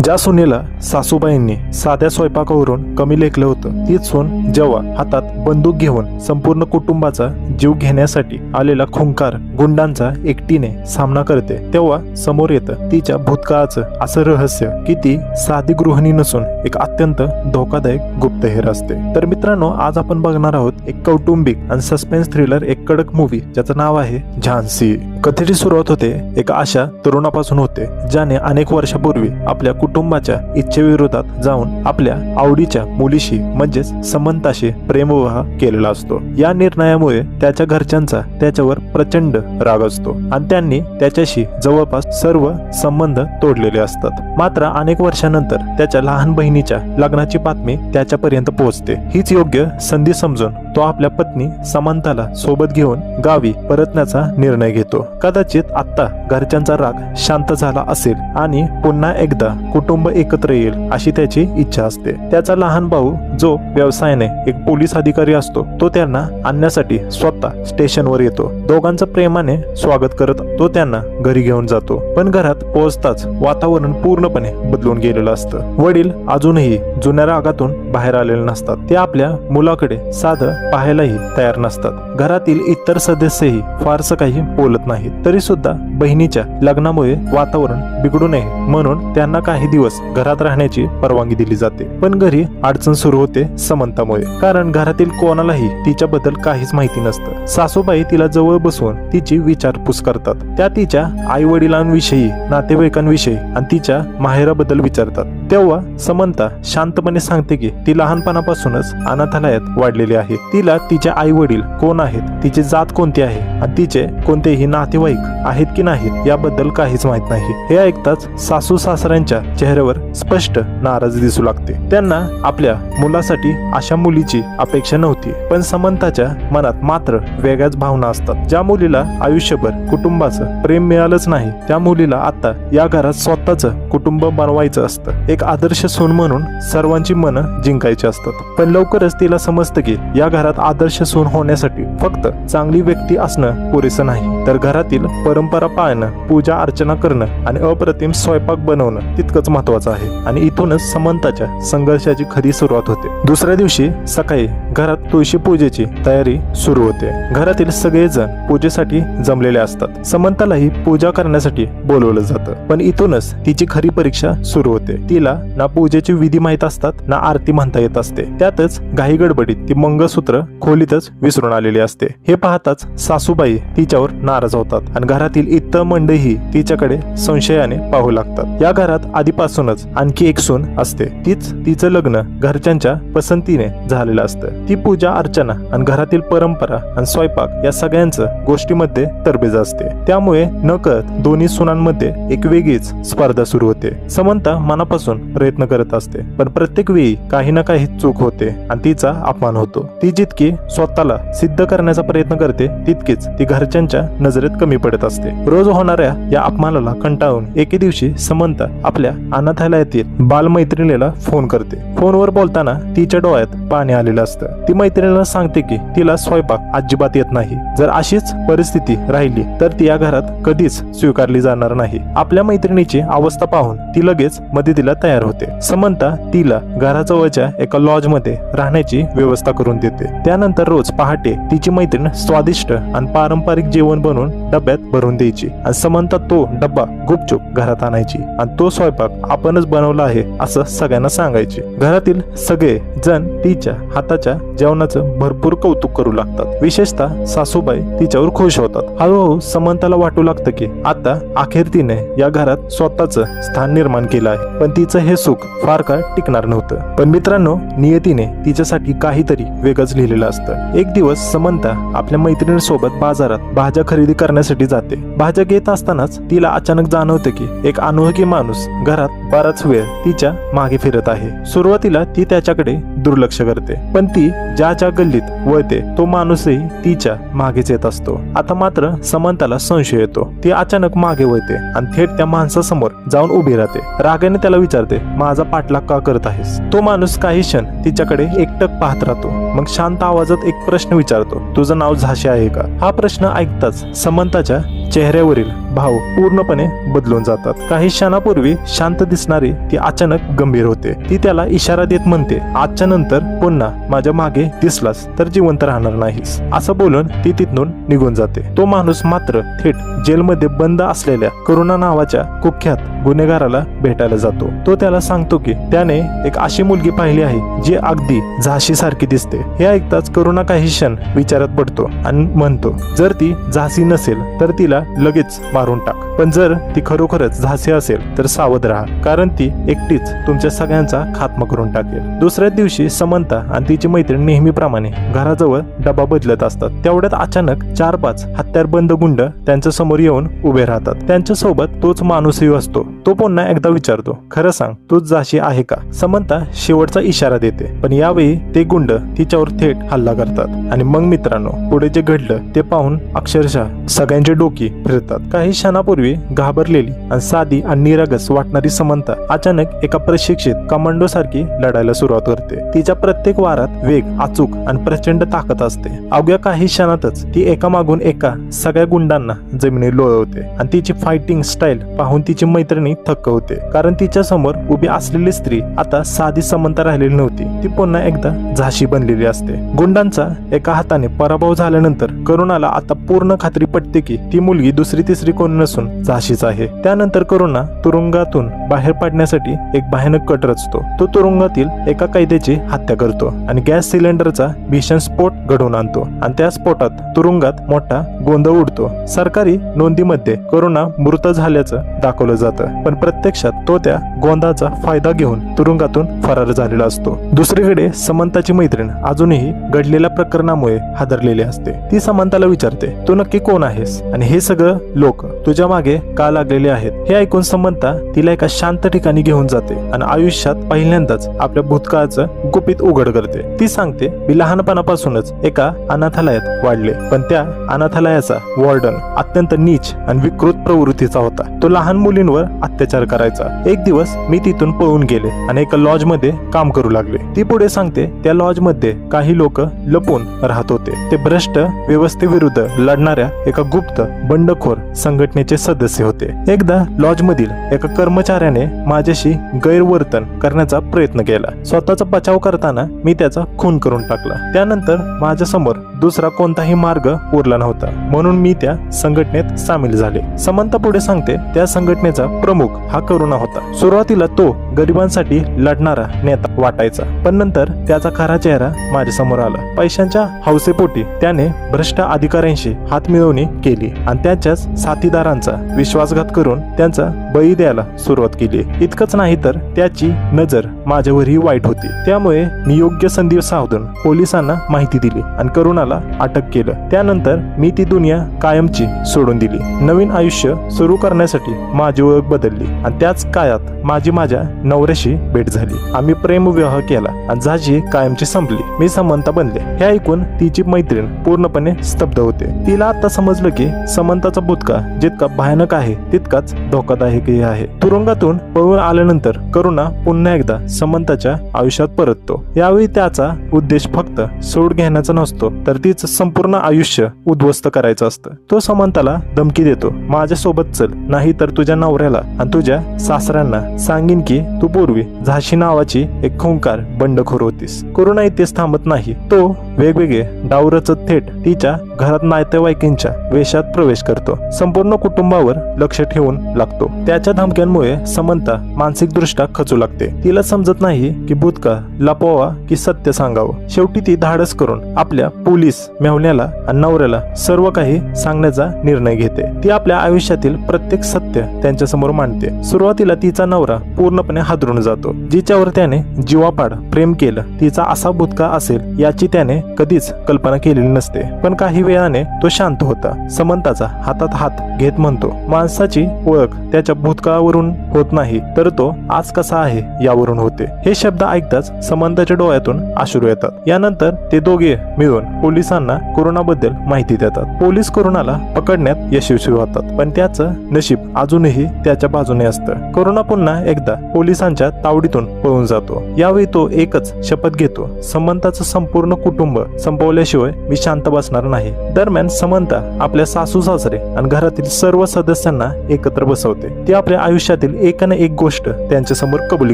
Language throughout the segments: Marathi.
ज्या सुनेला सासूबाईंनी साध्या स्वयंपाकावरून कमी लेखलं होतं, तीच सून जेव्हा हातात बंदूक घेऊन संपूर्ण कुटुंबाचा जीव घेण्यासाठी आलेला खुंखार गुंडांचा एकटीने सामना करते, तेव्हा समोर येतं तिच्या भूतकाळाचं असं रहस्य की ती साधी गृहिणी नसून एक अत्यंत धोकादायक गुप्तहेर असते। तर मित्रांनो, आज आपण बघणार आहोत एक कौटुंबिक आणि सस्पेन्स थ्रिलर, एक कडक मूवी ज्याचं नाव आहे झांसी। कथेची सुरुवात होते एका अशा तरुणापासून होते ज्याने अनेक वर्षापूर्वी आपल्या कुटुंबाच्या इच्छेविरोधात जाऊन आपल्या आवडीच्या मुलीशी म्हणजेच समंताशी प्रेमविवाह केलेला असतो। या निर्णयामुळे त्याच्या घरच्यांचा त्याच्यावर प्रचंड राग असतो आणि त्यांनी त्याच्याशी जवळपास सर्व संबंध तोडलेले असतात। मात्र अनेक वर्षानंतर त्याच्या लहान बहिणीच्या लग्नाची बातमी त्याच्यापर्यंत पोहोचते। हीच योग्य संधी समजून तो आपल्या पत्नी समंताला सोबत घेऊन गावी परतण्याचा निर्णय घेतो। कदाचित आता घरच्यांचा राग शांत झाला असेल आणि पुन्हा एकदा कुटुंब एकत्र येईल अशी त्याची इच्छा असते। त्याचा लहान भाऊ जो व्यवसायाने एक पोलीस अधिकारी असतो, तो त्यांना आणण्यासाठी स्वतः स्टेशनवर येतो। दोघांचं प्रेमाने स्वागत करत तो त्यांना घरी घेऊन जातो, पण घरात पोहोचताच वातावरण पूर्णपणे बदलून गेलेलं असतं। वडील अजूनही जुन्या रागातून बाहेर आलेले नसतात, ते आपल्या मुलाकडे साधं पाहायलाही तयार नसतात। घरातील इतर सदस्यही फारसं काही बोलत नाहीत, तरी सुद्धा बहिणीच्या लग्नामुळे वातावरण बिघडू नये म्हणून त्यांना काही दिवस घरात राहण्याची परवानगी दिली जाते। पण घरी अडचण सुरू होते समंतामुळे, कारण घरातील कोणालाही तिच्याबद्दल काहीच माहिती नसतं। सासूबाई तिला जवळ बसवून तिची विचारपूस करतात, त्या तिच्या आई वडिलांविषयी, नातेवाईकांविषयी आणि तिच्या माहेराबद्दल विचारतात। तेव्हा समंता शांतपणे सांगते की ती लहानपणापासूनच अनाथालयात वाढलेली आहे। तिला तिचे आई वडील कोण आहेत, तिची जात कोणती आहे आणि तिचे कोणतेही नातेवाईक आहेत की नाहीत याबद्दल काहीच माहित नाही। हे ऐकताच सासू सासऱ्यांच्या चेहऱ्यावर स्पष्ट नाराजी दिसू लागते। त्यांना आपल्या मुलासाठी अशा मुलीची अपेक्षा नव्हती, पण समंताच्या मनात मात्र वेगळ्याच भावना असतात। ज्या मुलीला आयुष्यभर कुटुंबाचं प्रेम मिळालंच नाही, त्या मुलीला आता या घरात स्वतःचं कुटुंब बनवायचं असतं। एक आदर्श सून म्हणून सर्वांची मनं जिंकायची असतात, पण लवकरच तिला समजतं की या घरात आदर्श सून होण्यासाठी फक्त चांगली व्यक्ती असणं पुरेसं नाही, तर घरातील परंपरा पाळणं, पूजा अर्चना करणं आणि अप्रतिम स्वयंपाक बनवणं तितकंच महत्वाचं आहे। आणि इथूनच समंताच्या संघर्षाची खरी सुरुवात होते। दुसऱ्या दिवशी सकाळी घरात तुळशी पूजेची तयारी सुरू होते। घरातील सगळेजण पूजेसाठी जमलेले असतात। समंतालाही पूजा करण्यासाठी बोलवलं जातं, पण इथूनच तिची खरी परीक्षा सुरू होते। तिला ना पूजेची विधी माहीत असतात, ना आरती म्हणता येत असते। त्यातच घाई गडबडीत ती मंगळसूत्र खोलीतच विसरून आलेली असते। हे पाहताच सासूबाई तिच्यावर नाराज होतात आणि घरातील इतर मंडळीही तिच्याकडे संशयाने पाहू लागतात। या घरात आधीपासूनच आणखी एक सून असते, तीच तिचं लग्न घरच्यांच्या पसंतीने झालेलं असतं। ती पूजा अर्चना आणि घरातील परंपरा आणि स्वयंपाक या सगळ्यांचं गोष्टीमध्ये तरबेज असते। त्यामुळे नकळत दोन्ही सुनांमध्ये एक वेगळीच स्पर्धा सुरू होते। समंता मनापासून प्रयत्न करत असते, पण प्रत्येक वेळी काही ना काही चूक होते आणि तिचा अपमान होतो। ती जितकी स्वतःला सिद्ध करण्याचा प्रयत्न करते, तितकीच ती घरच्यांच्या नजरेत कमी पडत असते। रोज होणाऱ्या या अपमानाला कंटाळून एके दिवशी समंता आपल्या अनाथालयातील बालमैत्रिणीला फोन करते। फोनवर बोलताना तिच्या डोळ्यात पाणी आलेलं असतं। ती मैत्रिणीला सांगते की तिला स्वयंपाक अजिबात येत नाही, जर अशीच परिस्थिती राहिली तर ती या घरात कधीच स्वीकारली जाणार नाही। आपल्या मैत्रिणीची अवस्था पाहून ती लगेच मदतीला तयार होते। समंता तिला घराजवळच्या एका लॉज मध्ये राहण्याची व्यवस्था करून देते। त्यानंतर रोज पहाटे तिची मैत्रीण स्वादिष्ट आणि पारंपरिक जेवण बनवून डब्यात भरून द्यायची आणि समंता तो डब्बा गुपचूप घरात आणायची आणि तो स्वयंपाक आपणच बनवला आहे असं सगळ्यांना सांगायची। घरातील सगळे जण तिच्या हाताच्या जेवणाचं भरपूर कौतुक करू लागतात। विशेषतः सासूबाई तिच्यावर खुश होतात। हळूहळू समंताला वाटू लागतं की आता अखेर तिने या घरात स्वतःचं स्थान निर्माण केलं आहे, पण तिचं हे सुख फार काळ टिकणार नव्हतं। पण मित्रांनो, नियतीने तिच्यासाठी काहीतरी वेगळंच लिहिलेलं असतं। एक दिवस समंता आपल्या मैत्रिणीसोबत बाजारात भाज्या खरेदी करण्यासाठी जाते। भाज्या घेत असतानाच तिला अचानक जाणवते की एक अनोळखी माणूस घरात बराच वेळ तिच्या मागे फिरत आहे। सुरुवातीला ती त्याच्याकडे दुर्लक्ष करते, पण ती ज्या ज्या गल्लीत वळते तो माणूसही तिच्या मागेच येत असतो। आता मात्र समंताला संशय येतो। ती अचानक मागे वळते आणि थेट त्या माणसासमोर जाऊन उभी राहते। रागाने त्याला विचारते, माझा पाठलाग का करत आहेस? तो माणूस काही क्षण तिच्याकडे एकटक पाहत राहतो, मग शांत आवाजात एक प्रश्न विचारतो, तुझं नाव झाशी आहे का? हा प्रश्न ऐकताच समंताच्या चेहऱ्यावरील भाव पूर्णपणे बदलून जातात. काही क्षणापूर्वी शांत दिसणारी ती अचानक गंभीर होते. ती त्याला इशारा देत म्हणते, आजच्या नंतर पुन्हा माझ्या मागे दिसलास तर जिवंत राहणार नाहीस. असं बोलून ती तिथून निघून जाते. तो माणूस मात्र थेट जेलमध्ये बंद असलेल्या करुणा नावाच्या कुख्यात गुन्हेगाराला भेटायला जातो. तो त्याला सांगतो की त्याने एक अशी मुलगी पाहिली आहे जी अगदी झाशी सारखी दिसते. हे ऐकताच करुणा काही क्षण विचारात पडतो आणि म्हणतो, जर ती झाशी नसेल तर तिला लगेच मारून टाक, पण जर ती खरोखरच झाशी असेल तर सावध राहा, कारण ती एकटीच तुमच्या सगळ्यांचा खात्मा करून टाकेल. दुसऱ्याच दिवशी समंता आणि तिची मैत्रीण नेहमीप्रमाणे घराजवळ डबा बदलत असतात. तेवढ्यात अचानक 4-5 हत्यारबंद गुंड त्यांच्या समोर येऊन उभे राहतात. त्यांच्या सोबत तोच माणूसही असतो. तो पुन्हा एकदा विचारतो, खरं सांग तू झाशी आहे का? समंता शेवटचा इशारा देते, पण यावेळी ते गुंड तिच्यावर थेट हल्ला करतात. आणि मग मित्रांनो, पुढे जे घडलं ते पाहून अक्षरशः सगळ्यांची डोकी फिरतात. काही क्षणापूर्वी घाबरलेली आणि साधी आणि निरागस वाटणारी समंता अचानक एका प्रशिक्षित कमांडो सारखी लढायला सुरुवात करते. तिच्या प्रत्येक वारात वेग, अचूक आणि प्रचंड ताकद असते. अवघ्या काही क्षणातच ती एकामागून एका सगळ्या गुंडांना जमिनीवर लोळवते आणि तिची फायटिंग स्टाईल पाहून तिची मैत्रिणी थक्क होते, कारण तिच्या समोर उभी असलेली स्त्री आता साधी समंता राहिलेली नव्हती. ती पुन्हा एकदा झाशी बनलेली असते. गुंडांचा एका हाताने पराभव झाल्यानंतर करुणाला आता पूर्ण खात्री पटते की ती मुलगी दुसरी तिसरी कोण नसून झाशीच आहे. त्यानंतर करुणा तुरुंगातून बाहेर पडण्यासाठी एक भयानक कट रचतो. तो तुरुंगातील एका कैद्याची हत्या करतो आणि गॅस सिलेंडरचा भीषण स्फोट घडवून आणतो आणि त्या स्फोटात तुरुंगात मोठा गोंधळ उडतो. सरकारी नोंदीमध्ये करुणा मृत झाल्याचं दाखवलं जातं, पण प्रत्यक्षात तो त्या गोंधळाचा फायदा घेऊन तुरुंगातून फरार झालेला असतो. दुसरीकडे समंताची मैत्रीण अजूनही घडलेल्या प्रकरणामुळे हादरलेली असते. ती समंताला विचारते, तू नक्की कोण आहेस आणि हे सगळं लोक तुझ्या मागे का लागलेले आहेत? हे ऐकून समंता तिला एका शांत ठिकाणी घेऊन जाते आणि आयुष्यात पहिल्यांदाच आपल्या भूतकाळाचं गुपित उघड करते. ती सांगते, मी लहानपणापासूनच एका अनाथालयात वाढले, पण त्या अनाथालयाचा वॉर्डन अत्यंत नीच आणि विकृत प्रवृत्तीचा होता. तो लहान मुलींवर अत्याचार करायचा. एक दिवस मी तिथून पळून गेले आणि एका लॉज मध्ये काम करू लागले. ती पुढे सांगते, त्या लॉज मध्ये काही लोक लपून राहत होते. ते भ्रष्ट व्यवस्थेविरुद्ध लढणाऱ्या एका गुप्त बंडखोर संघटनेचे सदस्य होते. एकदा लॉज मधील एका कर्मचाऱ्याने माझ्याशी गैरवर्तन करण्याचा प्रयत्न केला. स्वतःचा बचाव करताना मी त्याचा खून करून टाकला. त्यानंतर माझ्या समोर दुसरा कोणताही मार्ग उरला नव्हता, म्हणून मी त्या संघटनेत सामील झाले. समंता पुढे सांगते, त्या संघटनेचा प्रमुख हा करुणा होता. सुरुवातीला तो गरिबांसाठी लढणारा नेता वाटायचा, पण नंतर त्याचा खरा चेहरा माझ्या समोर आला. पैशांच्या हौसेपोटी त्याने भ्रष्ट अधिकाऱ्यांशी हातमिळवणी केली आणि त्याच्याच साथीदारांचा विश्वासघात करून त्यांचा बळी द्यायला सुरुवात केली. इतकंच नाही तर त्याची नजर माझ्यावरही वाईट होती. त्यामुळे मी योग्य संधी साधून पोलिसांना माहिती दिली आणि करुणाला अटक केलं. त्यानंतर मी ती दुनिया कायमची सोडून दिली. नवीन आयुष्य सुरू करण्यासाठी माझी ओळख बदलली आणि त्याच काळात माझ्या नवऱ्याशी भेट झाली. आम्ही प्रेमविवाह केला आणि झाशी कायमची संपली. मी समंता बनले. हे ऐकून तिची मैत्रीण पूर्णपणे स्तब्ध होते. तिला आता समजलं की समंताचा भूतकाळ जितका भयानक आहे तितकाच धोकादायकही आहे. तुरुंगातून पळून आल्यानंतर करुणा पुन्हा एकदा समंताच्या आयुष्यात परततो. यावेळी त्याचा उद्देश फक्त सूड घेण्याचा नसतो, तर तिचं संपूर्ण आयुष्य उद्ध्वस्त करायचं असतं. तो समंताला धमकी देतो, माझ्या सोबत चल, नाही तर तुझ्या नवऱ्याला आणि तुझ्या सासऱ्यांना सांगीन की तू पूर्वी झाशी नावाची एक खूंखार बंडखोर होतीस. करुणा इथेच थांबत नाही. तो वेगवेगळे डाव रचत थेट तिच्या घरात नातेवाईकांच्या वेशात प्रवेश करतो. संपूर्ण कुटुंबावर लक्ष ठेवून लागतो. त्याच्या धमक्यांमुळे समंता मानसिकदृष्ट्या खचू लागते. तिला समजत नाही की भूतकाळ लपवावा की सत्य सांगावं. शेवटी ती धाडस करून आपल्या पोलीस मेव्हण्याला आणि नवऱ्याला सर्व काही सांगण्याचा निर्णय घेते. ती आपल्या आयुष्यातील प्रत्येक सत्य त्यांच्यासमोर मांडते. सुरुवातीला तिचा नवरा पूर्णपणे हादरून जातो. जिच्यावर त्याने जीवापाड प्रेम केलं तिचा असा भूतकाळ असेल याची त्याने कधीच कल्पना केलेली नसते. पण काही वेळाने तो शांत होता. समंताचा हातात हात घेत म्हणतो, माणसाची ओळख त्याच्या भूतकाळावरून होत नाही, तर तो आज कसा आहे यावरून होते. हे शब्द ऐकताच समंताच्या डोळ्यातून अश्रू येतात. यानंतर ते दोघे मिळून पोलिसांना करुणाबद्दल माहिती देतात. पोलीस करुणाला पकडण्यात यशस्वी होतात, पण त्याचं नशीब अजूनही त्याच्या बाजूने असतं. करुणा पुन्हा एकदा पोलिसांच्या तावडीतून पळून जातो. यावेळी तो एकच शपथ घेतो, समंताचं संपूर्ण कुटुंब कुटुंब संपवल्याशिवाय मी शांत बसणार नाही. दरम्यान समंता आपल्या सासू सासरे आणि घरातील सर्व सदस्यांना एकत्र बसवते. ती आपल्या आयुष्यातील एक ना एक गोष्ट त्यांच्या समोर कबुली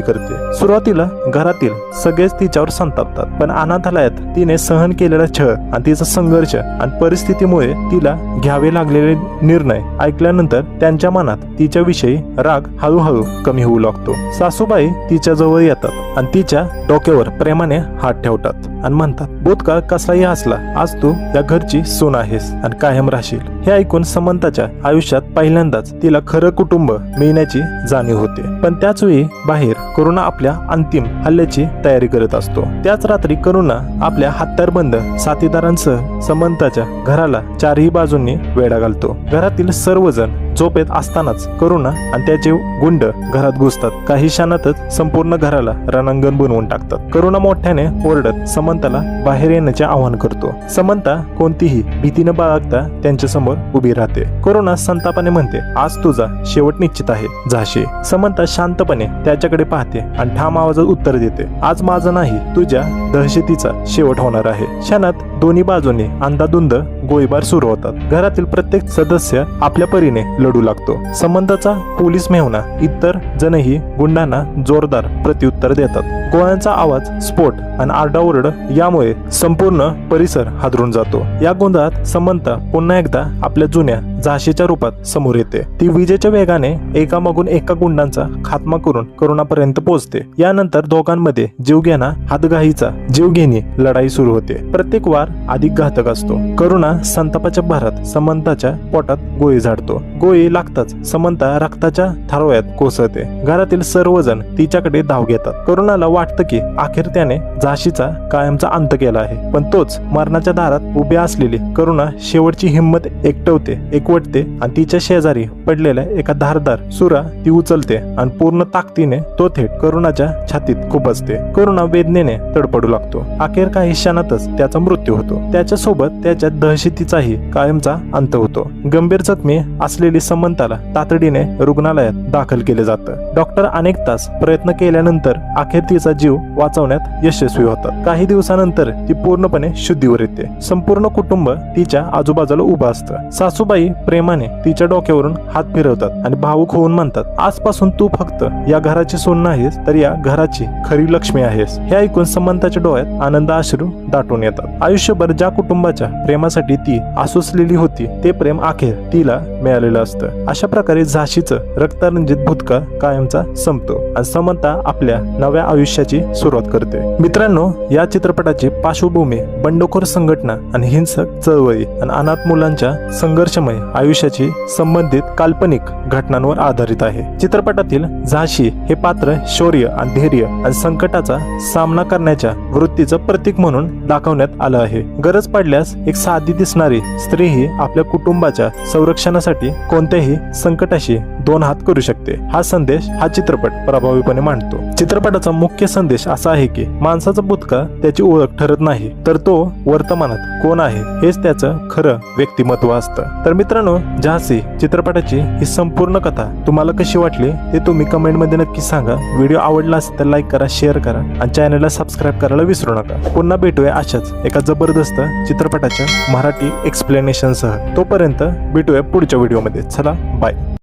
करते. सुरुवातीला घरातील सगळेच तिच्यावर संतापतात, पण अनाथालयात तिने सहन केलेला छळ आणि तिचा संघर्ष आणि परिस्थितीमुळे तिला घ्यावे लागलेले निर्णय ऐकल्यानंतर त्यांच्या मनात तिच्याविषयी राग हळूहळू कमी होऊ लागतो. सासूबाई तिच्या जवळ येतात आणि तिच्या डोक्यावर प्रेमाने हात ठेवतात आणि म्हणतात, भूतकाळ कसलाही असला, आज तू या घरची सून आहेस आणि कायम राहशील. हे ऐकून समंताच्या आयुष्यात पहिल्यांदाच तिला खरं कुटुंब मिळण्याची जाणीव होते. पण त्याच वेळी बाहेर करुणा आपल्या अंतिम हल्ल्याची तयारी करत असतो. त्याच रात्री करुणा आपल्या हत्यारबंद साथीदारांसह समंताच्या घराला चारही बाजूंनी वेढा घालतो. घरातील सर्वजण झोपेत असतानाच करुणा आणि त्याचे गुंड घरात घुसतात. काही क्षणातच संपूर्ण घराला रणांगण बनवून टाकतात. करुणा मोठ्याने ओरडत समंताला बाहेर येण्याचे आवाहन करतो. समंता कोणतीही भीती न बाळगता त्यांच्या समोर उभी राहते. करुणा संतापाने म्हणते, आज तुझा शेवट निश्चित आहे झाशी. समंता शांतपणे त्याच्याकडे पाहते आणि ठाम आवाजात उत्तर देते, आज माझा नाही, तुझ्या दहशतीचा शेवट होणार आहे. क्षणात दोन्ही बाजूने अंधाधुंद गोळीबार सुरू होतात. घरातील प्रत्येक सदस्य आपल्या परीने लढू लागतो. समंताचा पोलीस मेहुणा इतर जणही गुंडांना जोरदार प्रत्युत्तर देतात. गोळ्यांचा आवाज, स्फोट आणि आरडाओरड यामुळे संपूर्ण परिसर हादरून जातो. या गोंधळात समंता पुन्हा एकदा आपल्या जुन्या झाशीच्या रूपात समोर येते. ती विजेच्या वेगाने एकामागून एका गुंडांचा खात्मा करून करुणापर्यंत पोहोचते. यानंतर दोघांमध्ये जीवघेणा हातघाईचा जीवघेणी लढाई सुरू होते. प्रत्येक वार अधिक घातक असतो. करुणा संतापाच्या भरात समंताच्या पोटात गोळी झाडतो. गोळी लागताच समंता रक्ताच्या थारोळ्यात कोसळते. घरातील सर्वजण तिच्याकडे धाव घेतात. करुणाला वाटतं की अखेर त्याने झाशीचा कायमचा अंत केला आहे. पण तोच मरणाच्या दारात उभी असलेली करुणा शेवटची हिंमत एकटवते, एकवटते आणि तिच्या शेजारी पडलेल्या एका धारदार सुरा ती उचलते आणि पूर्ण ताकदीने तो थेट करुणाच्या छातीत खुपसते. करुणा वेदनेने तडपडू लागतो. अखेर काही क्षणातच त्याचा मृत्यू होतो. त्याच्यासोबत त्याच्या दहशतीचाही कायमचा अंत होतो. गंभीर जखमी असलेली समंताला तातडीने रुग्णालयात दाखल केले जातं. डॉक्टर अनेक तास प्रयत्न केल्यानंतर अखेर तिचा जीव वाचवण्यात यशस्वी होतात. काही दिवसानंतर ती पूर्णपणे शुद्धीवर येते. संपूर्ण कुटुंब तिच्या आजूबाजूला उभं असतं. सासूबाई प्रेमाने तिच्या डोक्यावरून हात फिरवतात आणि भावुक होऊन म्हणतात, आजपासून तू फक्त या घराची सून नाहीस, तर या घराची खरी लक्ष्मी आहेस. हे ऐकून समंताच्या डोळ्यात आनंद अश्रू दाटून येतात. आयुष्यभर ज्या कुटुंबाच्या प्रेमासाठी ती आसुसलेली होती, ते प्रेम अखेर तिला मिळालेलं असतं. अशा प्रकारे झाशीचं रक्तरंजित भूतकाळ कायमचा संपतो आणि समंता आपल्या नव्या आयुष्याची सुरुवात करते. मित्रांनो, या चित्रपटाची पार्श्वभूमी बंडखोर संघटना आणि हिंसक चळवळी आणि अनाथ मुलांच्या संघर्षमय आयुष्याची संबंधित काल्पनिक घटनांवर आधारित आहे. चित्रपटातील झाशी हे पात्र शौर्य आणि धैर्य आणि संकटाचा सामना करण्याच्या वृत्तीचं प्रतीक म्हणून दाखवण्यात आलं आहे. गरज पडल्यास एक साधी दिसणारी स्त्रीही आपल्या कुटुंबाच्या संरक्षणासाठी कोणत्याही संकटाशी दोन हात करू शकते. हा संदेश हा चित्रपट प्रभावीपणे मांडतो. चित्रपटाचा मुख्य संदेश असा आहे की माणसाचा भूतकाळ त्याची ओळख ठरत नाही, तर तो वर्तमानात कोण आहे हेच त्याचं खरं व्यक्तिमत्व असतं. तर मित्रांनो, झाशी चित्रपटाची ही संपूर्ण कथा तुम्हाला कशी वाटली ते तुम्ही कमेंटमध्ये नक्की सांगा. व्हिडिओ आवडला असेल तर लाईक करा, शेअर करा आणि चॅनलला सबस्क्राईब करायला विसरू नका. पुन्हा भेटूया अशाच एका जबरदस्त चित्रपटाच्या मराठी एक्सप्लेनेशन सह. तोपर्यंत भेटूया पुढच्या व्हिडिओमध्ये. चला, बाय.